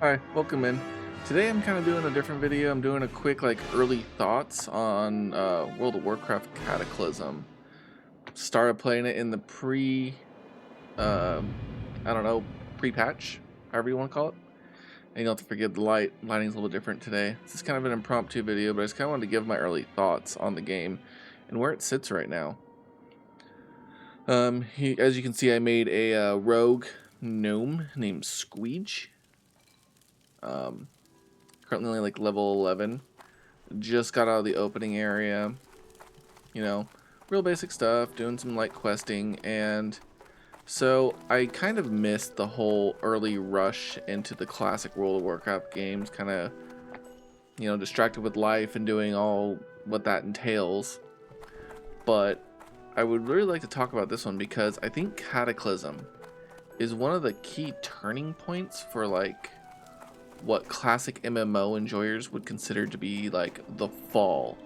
Hi, welcome in. Today I'm kind of doing a different video. I'm doing a quick early thoughts on World of Warcraft Cataclysm. Started playing it in the I don't know, pre-patch, however you want to call it. And you don't have to forget the lighting's a little different today. This is kind of an impromptu video, but I just kind of wanted to give my early thoughts on the game and where it sits right now. As you can see, I made a rogue gnome named Squeege. Currently only level 11. Just got out of the opening area. You know, real basic stuff, doing some light questing, and so I kind of missed the whole early rush into the classic World of Warcraft games, kind of, distracted with life and doing all what that entails. But I would really like to talk about this one because I think Cataclysm is one of the key turning points for what classic MMO enjoyers would consider to be the fall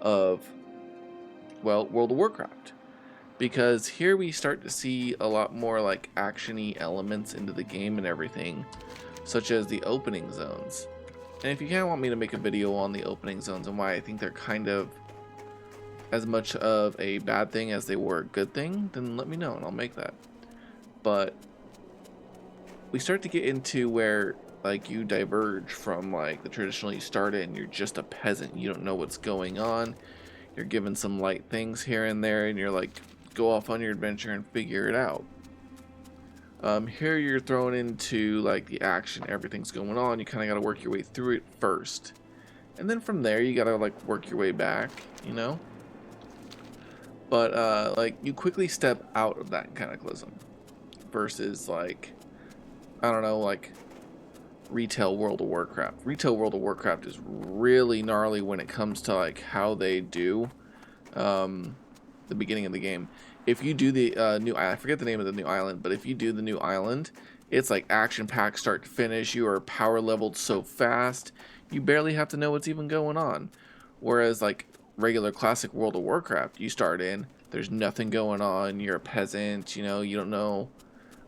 of, well, World of Warcraft. Because here we start to see a lot more action-y elements into the game and everything, such as the opening zones. And if you kind of want me to make a video on the opening zones and why I think they're kind of as much of a bad thing as they were a good thing, then let me know and I'll make that. But we start to get into where you diverge from the traditional, you start it and you're just a peasant, you don't know what's going on, you're given some light things here and there, and you're go off on your adventure and figure it out. Here you're thrown into the action, everything's going on, you kind of got to work your way through it first, and then from there you got to work your way back, but you quickly step out of that cataclysm versus I don't know, retail World of Warcraft. Retail World of Warcraft is really gnarly when it comes to how they do the beginning of the game. If you do the new, I forget the name of the new island, but if you do the new island, it's action packed start to finish. You are power leveled so fast, you barely have to know what's even going on. Whereas regular classic World of Warcraft, you start in, there's nothing going on, you're a peasant, you don't know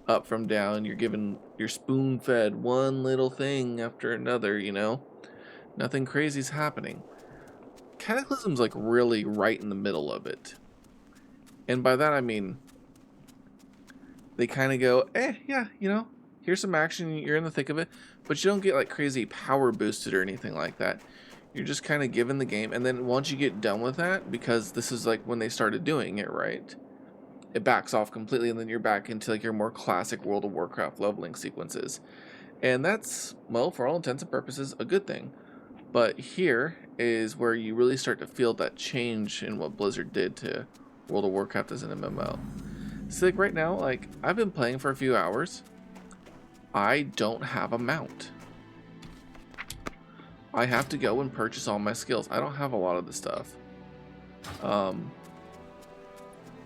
up from down, you're spoon fed one little thing after another, nothing crazy's happening. Cataclysm's really right in the middle of it, and by that I mean they kind of go, yeah, here's some action, you're in the thick of it, but you don't get crazy power boosted or anything like that. You're just kind of given the game, and then once you get done with that, because this is when they started doing it right, it backs off completely, and then you're back into your more classic World of Warcraft leveling sequences. And that's, well, for all intents and purposes, a good thing. But here is where you really start to feel that change in what Blizzard did to World of Warcraft as an MMO. So right now, I've been playing for a few hours. I don't have a mount. I have to go and purchase all my skills. I don't have a lot of the stuff.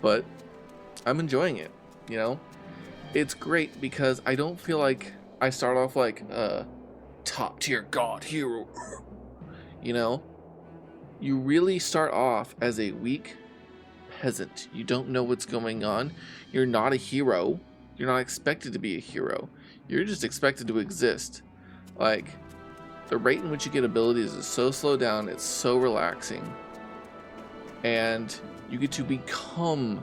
But I'm enjoying it, It's great because I don't feel like I start off top tier god hero. You really start off as a weak peasant. You don't know what's going on. You're not a hero. You're not expected to be a hero. You're just expected to exist. The rate in which you get abilities is so slowed down, it's so relaxing. And you get to become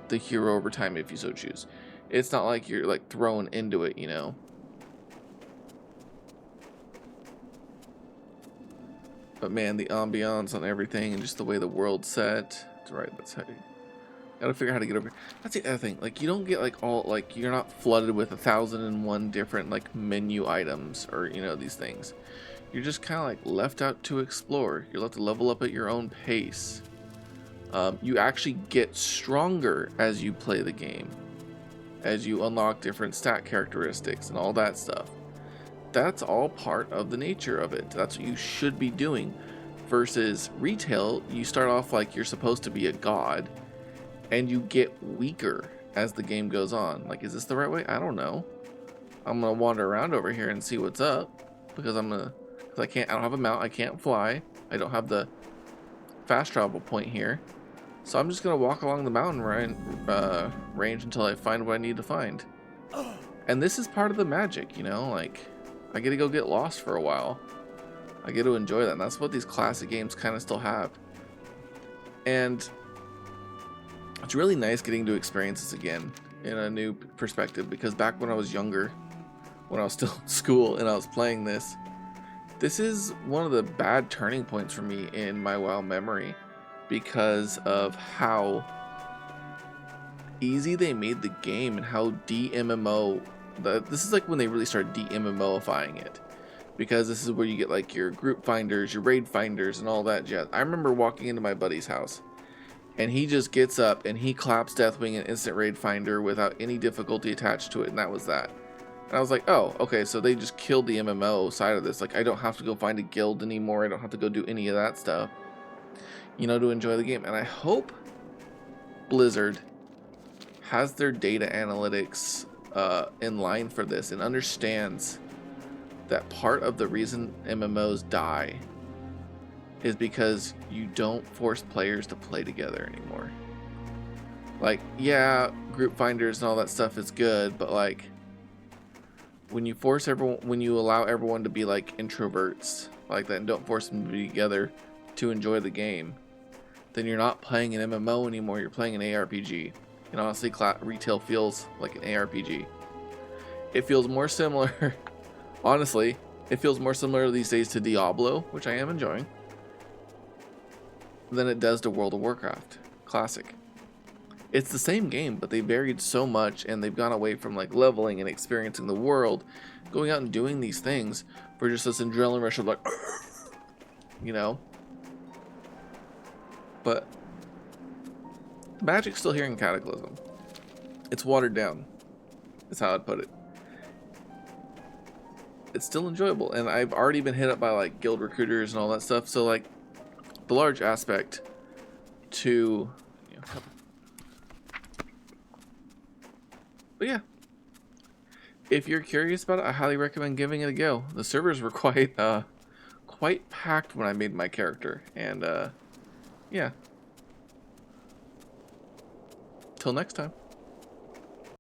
the hero over time if you so choose. It's not like you're thrown into it, But man, the ambiance on everything and just the way the world's set. That's right, that's how you gotta figure out how to get over. That's the other thing. You don't get all you're not flooded with 1,001 different menu items or these things. You're just kind of left out to explore. You're left to level up at your own pace. You actually get stronger as you play the game, as you unlock different stat characteristics and all that stuff. That's all part of the nature of it. That's what you should be doing. Versus retail, you start off you're supposed to be a god, and you get weaker as the game goes on. Is this the right way? I don't know. I'm gonna wander around over here and see what's up, because I don't have a mount, I can't fly, I don't have the fast travel point here. So I'm just going to walk along the mountain range until I find what I need to find. And this is part of the magic, I get to go get lost for a while. I get to enjoy that, and that's what these classic games kind of still have. And it's really nice getting to experience this again in a new perspective, because back when I was younger, when I was still in school and I was playing this is one of the bad turning points for me in my WoW memory, because of how easy they made the game and how de-MMO. This is like when they really started de-MMOifying it, because this is where you get like your group finders, your raid finders, and all that jazz. I remember walking into my buddy's house, and he just gets up and he claps Deathwing and instant raid finder without any difficulty attached to it, and that was that. And I was like, oh, okay, so they just killed the MMO side of this. Like, I don't have to go find a guild anymore. I don't have to go do any of that stuff, you know, to enjoy the game. And I hope Blizzard has their data analytics in line for this and understands that part of the reason MMOs die is because you don't force players to play together anymore. Like, yeah, group finders and all that stuff is good, but like, when you force everyone, when you allow everyone to be like introverts like that and don't force them to be together to enjoy the game, then you're not playing an MMO anymore. You're playing an ARPG. And honestly, retail feels like an ARPG. It feels more similar, honestly, it feels more similar these days to Diablo, which I am enjoying, than it does to World of Warcraft Classic. It's the same game, but they varied so much, and they've gone away from like leveling and experiencing the world, going out and doing these things for just this adrenaline rush of like, you know. But the magic's still here in Cataclysm. It's watered down, is how I'd put it. It's still enjoyable, and I've already been hit up by like guild recruiters and all that stuff. So like, the large aspect to, you know, but yeah, if you're curious about it, I highly recommend giving it a go. The servers were quite packed when I made my character, and yeah. Till next time.